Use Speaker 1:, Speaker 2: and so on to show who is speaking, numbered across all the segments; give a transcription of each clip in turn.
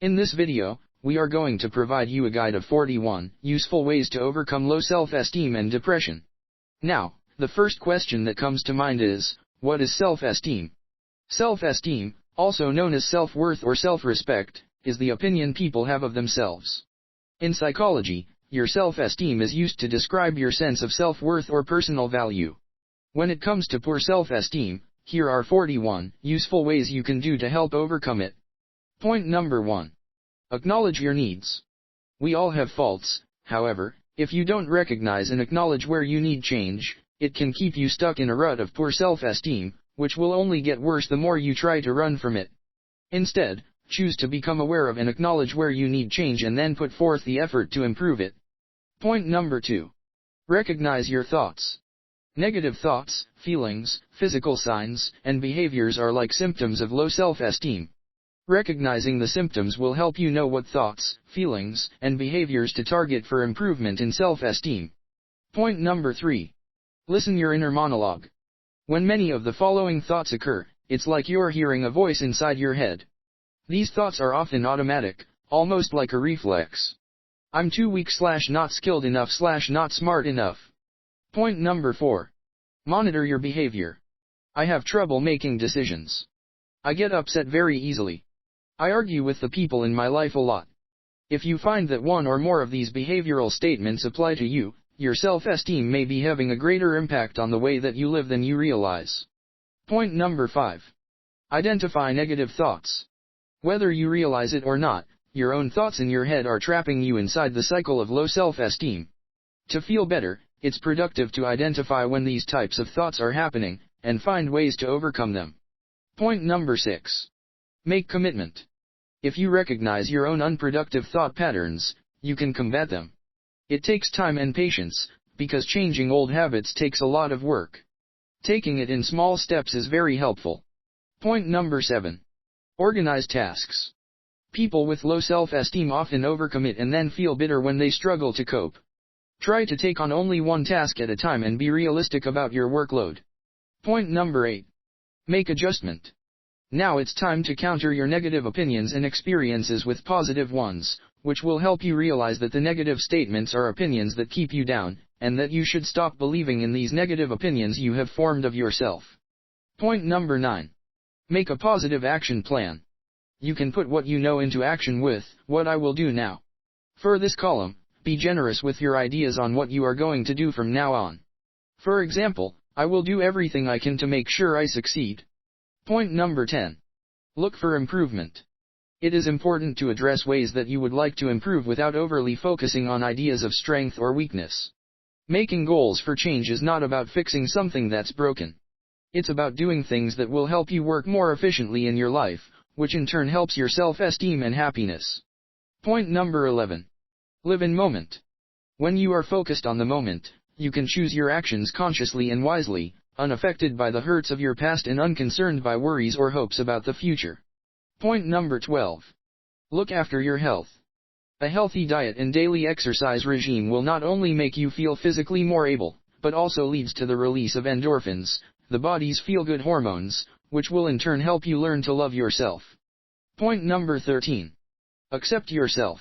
Speaker 1: In this video, we are going to provide you a guide of 41 useful ways to overcome low self-esteem and depression. Now, the first question that comes to mind is, what is self-esteem? Self-esteem, also known as self-worth or self-respect, is the opinion people have of themselves. In psychology, your self-esteem is used to describe your sense of self-worth or personal value. When it comes to poor self-esteem, here are 41 useful ways you can do to help overcome it. Point number 1. Acknowledge your needs. We all have faults, however, if you don't recognize and acknowledge where you need change, it can keep you stuck in a rut of poor self-esteem, which will only get worse the more you try to run from it. Instead, choose to become aware of and acknowledge where you need change and then put forth the effort to improve it. Point number 2. Recognize your thoughts. Negative thoughts, feelings, physical signs, and behaviors are like symptoms of low self-esteem. Recognizing the symptoms will help you know what thoughts, feelings, and behaviors to target for improvement in self-esteem. Point number 3. Listen your inner monologue. When many of the following thoughts occur, it's like you're hearing a voice inside your head. These thoughts are often automatic, almost like a reflex. I'm too weak / not skilled enough / not smart enough. Point number 4. Monitor your behavior. I have trouble making decisions. I get upset very easily. I argue with the people in my life a lot. If you find that one or more of these behavioral statements apply to you, your self-esteem may be having a greater impact on the way that you live than you realize. Point number 5. Identify negative thoughts. Whether you realize it or not, your own thoughts in your head are trapping you inside the cycle of low self-esteem. To feel better, it's productive to identify when these types of thoughts are happening, and find ways to overcome them. Point number 6. Make commitment. If you recognize your own unproductive thought patterns, you can combat them. It takes time and patience, because changing old habits takes a lot of work. Taking it in small steps is very helpful. Point number 7. Organize tasks. People with low self-esteem often overcommit and then feel bitter when they struggle to cope. Try to take on only one task at a time and be realistic about your workload. Point number 8. Make adjustment. Now it's time to counter your negative opinions and experiences with positive ones, which will help you realize that the negative statements are opinions that keep you down, and that you should stop believing in these negative opinions you have formed of yourself. Point number 9. Make a positive action plan. You can put what you know into action with, what I will do now. For this column, be generous with your ideas on what you are going to do from now on. For example, I will do everything I can to make sure I succeed. Point number 10. Look for improvement. It is important to address ways that you would like to improve without overly focusing on ideas of strength or weakness. Making goals for change is not about fixing something that's broken. It's about doing things that will help you work more efficiently in your life, which in turn helps your self-esteem and happiness. Point number 11. Live in moment. When you are focused on the moment, you can choose your actions consciously and wisely, unaffected by the hurts of your past and unconcerned by worries or hopes about the future. Point number 12. Look after your health. A healthy diet and daily exercise regime will not only make you feel physically more able, but also leads to the release of endorphins, the body's feel-good hormones, which will in turn help you learn to love yourself. Point number 13. Accept yourself.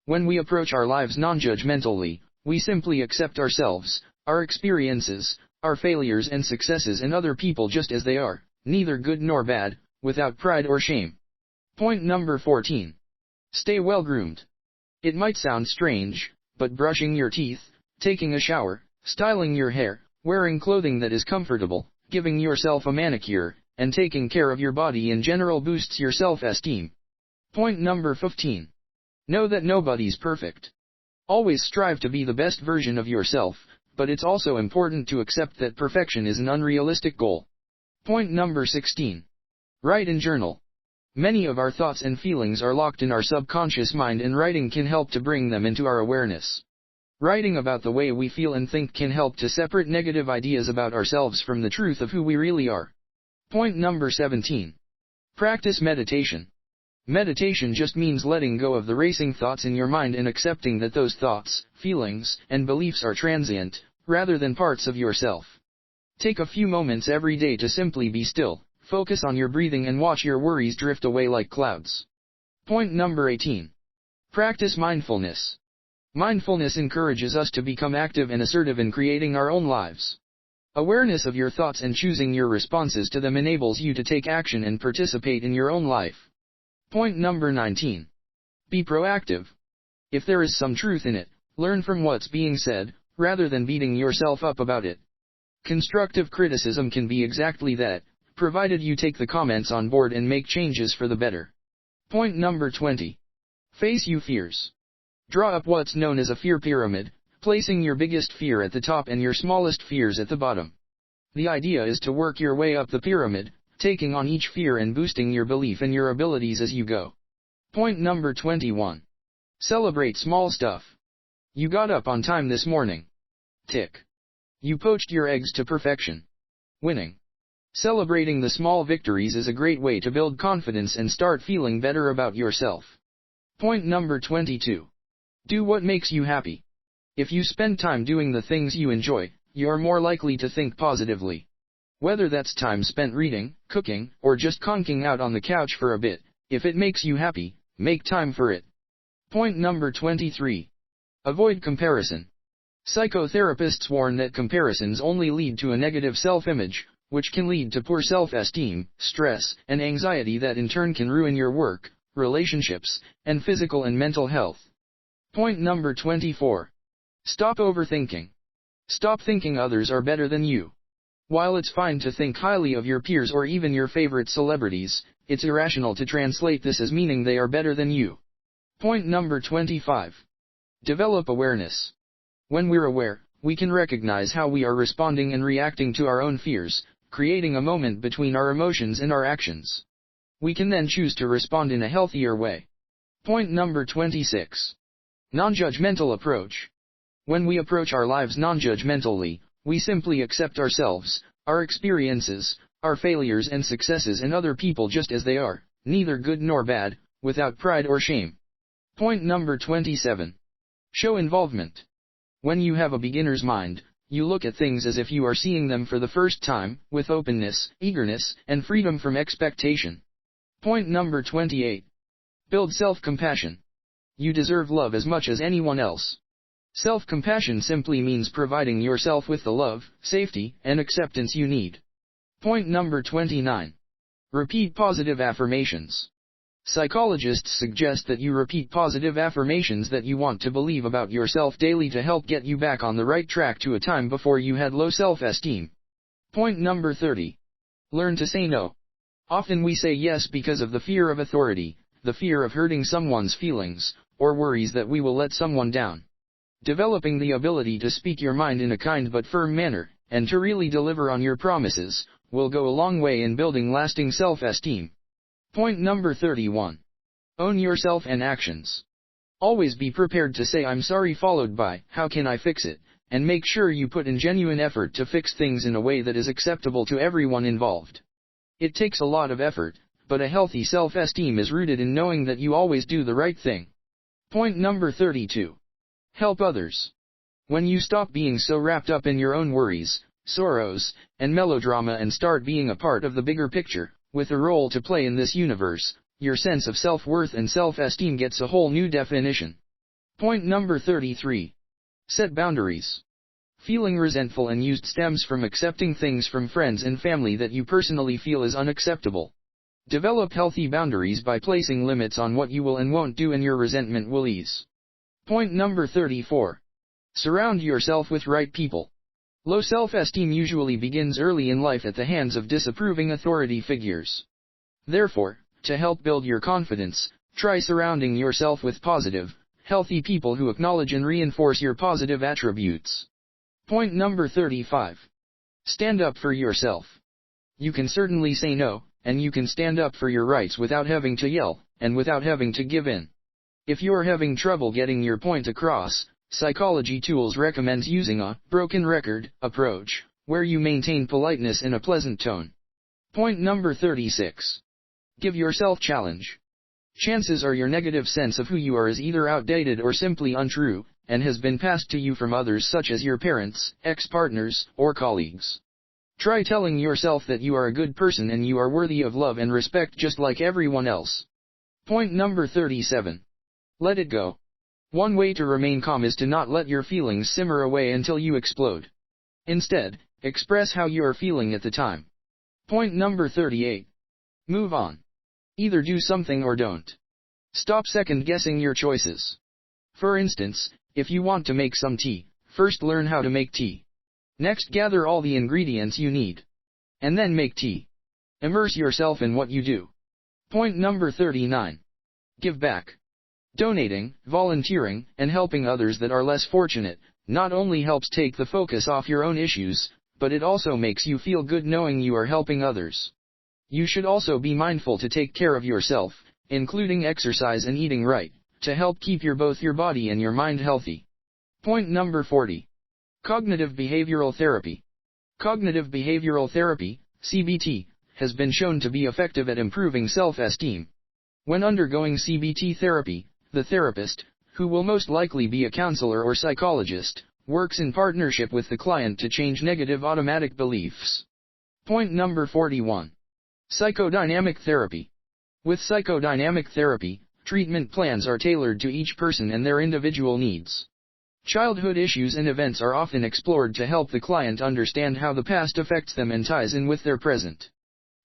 Speaker 1: When we approach our lives non-judgmentally, we simply accept ourselves, our experiences, our failures and successes and other people just as they are, neither good nor bad, without pride or shame. Point number 14. Stay well groomed. It might sound strange, but brushing your teeth, taking a shower, styling your hair, wearing clothing that is comfortable, giving yourself a manicure, and taking care of your body in general boosts your self-esteem. Point number 15. Know that nobody's perfect. Always strive to be the best version of yourself, but it's also important to accept that perfection is an unrealistic goal. Point number 16. Write and journal. Many of our thoughts and feelings are locked in our subconscious mind, and writing can help to bring them into our awareness. Writing about the way we feel and think can help to separate negative ideas about ourselves from the truth of who we really are. Point number 17. Practice meditation. Meditation just means letting go of the racing thoughts in your mind and accepting that those thoughts, feelings, and beliefs are transient, rather than parts of yourself. Take a few moments every day to simply be still, focus on your breathing and watch your worries drift away like clouds. Point number 18. Practice mindfulness. Mindfulness encourages us to become active and assertive in creating our own lives. Awareness of your thoughts and choosing your responses to them enables you to take action and participate in your own life. Point number 19. Be proactive. If there is some truth in it, learn from what's being said, rather than beating yourself up about it. Constructive criticism can be exactly that, provided you take the comments on board and make changes for the better. Point number 20. Face your fears. Draw up what's known as a fear pyramid, placing your biggest fear at the top and your smallest fears at the bottom. The idea is to work your way up the pyramid, taking on each fear and boosting your belief in your abilities as you go. Point number 21. Celebrate small stuff. You got up on time this morning. Tick. You poached your eggs to perfection. Winning. Celebrating the small victories is a great way to build confidence and start feeling better about yourself. Point number 22. Do what makes you happy. If you spend time doing the things you enjoy, you're more likely to think positively. Whether that's time spent reading, cooking, or just conking out on the couch for a bit, if it makes you happy, make time for it. Point number 23. Avoid comparison. Psychotherapists warn that comparisons only lead to a negative self-image, which can lead to poor self-esteem, stress, and anxiety that in turn can ruin your work, relationships, and physical and mental health. Point number 24. Stop overthinking. Stop thinking others are better than you. While it's fine to think highly of your peers or even your favorite celebrities, it's irrational to translate this as meaning they are better than you. Point number 25. Develop awareness. When we're aware, we can recognize how we are responding and reacting to our own fears, creating a moment between our emotions and our actions. We can then choose to respond in a healthier way. Point number 26. Non-judgmental approach. When we approach our lives non-judgmentally, we simply accept ourselves, our experiences, our failures and successes and other people just as they are, neither good nor bad, without pride or shame. Point number 27. Show involvement. When you have a beginner's mind, you look at things as if you are seeing them for the first time, with openness, eagerness, and freedom from expectation. Point number 28. Build self-compassion. You deserve love as much as anyone else. Self-compassion simply means providing yourself with the love, safety, and acceptance you need. Point number 29. Repeat positive affirmations. Psychologists suggest that you repeat positive affirmations that you want to believe about yourself daily to help get you back on the right track to a time before you had low self-esteem. Point number 30. Learn to say no. Often we say yes because of the fear of authority, the fear of hurting someone's feelings, or worries that we will let someone down. Developing the ability to speak your mind in a kind but firm manner, and to really deliver on your promises, will go a long way in building lasting self-esteem. Point number 31. Own yourself and actions. Always be prepared to say I'm sorry followed by, how can I fix it, and make sure you put in genuine effort to fix things in a way that is acceptable to everyone involved. It takes a lot of effort, but a healthy self-esteem is rooted in knowing that you always do the right thing. Point number 32. Help others. When you stop being so wrapped up in your own worries, sorrows, and melodrama and start being a part of the bigger picture, with a role to play in this universe, your sense of self-worth and self-esteem gets a whole new definition. Point number 33. Set boundaries. Feeling resentful and used stems from accepting things from friends and family that you personally feel is unacceptable. Develop healthy boundaries by placing limits on what you will and won't do, and your resentment will ease. Point number 34. Surround yourself with right people. Low self-esteem usually begins early in life at the hands of disapproving authority figures. Therefore, to help build your confidence, try surrounding yourself with positive, healthy people who acknowledge and reinforce your positive attributes. Point number 35. Stand up for yourself. You can certainly say no, and you can stand up for your rights without having to yell, and without having to give in. If you're having trouble getting your point across, Psychology Tools recommends using a broken record approach, where you maintain politeness in a pleasant tone. Point number 36. Give yourself challenge. Chances are your negative sense of who you are is either outdated or simply untrue, and has been passed to you from others such as your parents, ex-partners, or colleagues. Try telling yourself that you are a good person and you are worthy of love and respect just like everyone else. Point number 37. Let it go. One way to remain calm is to not let your feelings simmer away until you explode. Instead, express how you are feeling at the time. Point number 38. Move on. Either do something or don't. Stop second-guessing your choices. For instance, if you want to make some tea, first learn how to make tea. Next, gather all the ingredients you need. And then make tea. Immerse yourself in what you do. Point number 39. Give back. Donating, volunteering, and helping others that are less fortunate, not only helps take the focus off your own issues, but it also makes you feel good knowing you are helping others. You should also be mindful to take care of yourself, including exercise and eating right, to help keep both your body and your mind healthy. Point number 40. Cognitive behavioral therapy. Cognitive behavioral therapy, CBT, has been shown to be effective at improving self-esteem. When undergoing CBT therapy, the therapist, who will most likely be a counselor or psychologist, works in partnership with the client to change negative automatic beliefs. Point number 41. Psychodynamic therapy. With psychodynamic therapy, treatment plans are tailored to each person and their individual needs. Childhood issues and events are often explored to help the client understand how the past affects them and ties in with their present.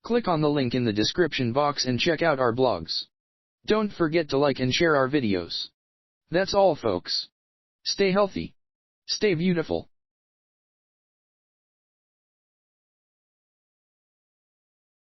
Speaker 1: Click on the link in the description box and check out our blogs. Don't forget to like and share our videos. That's all, folks. Stay healthy. Stay beautiful.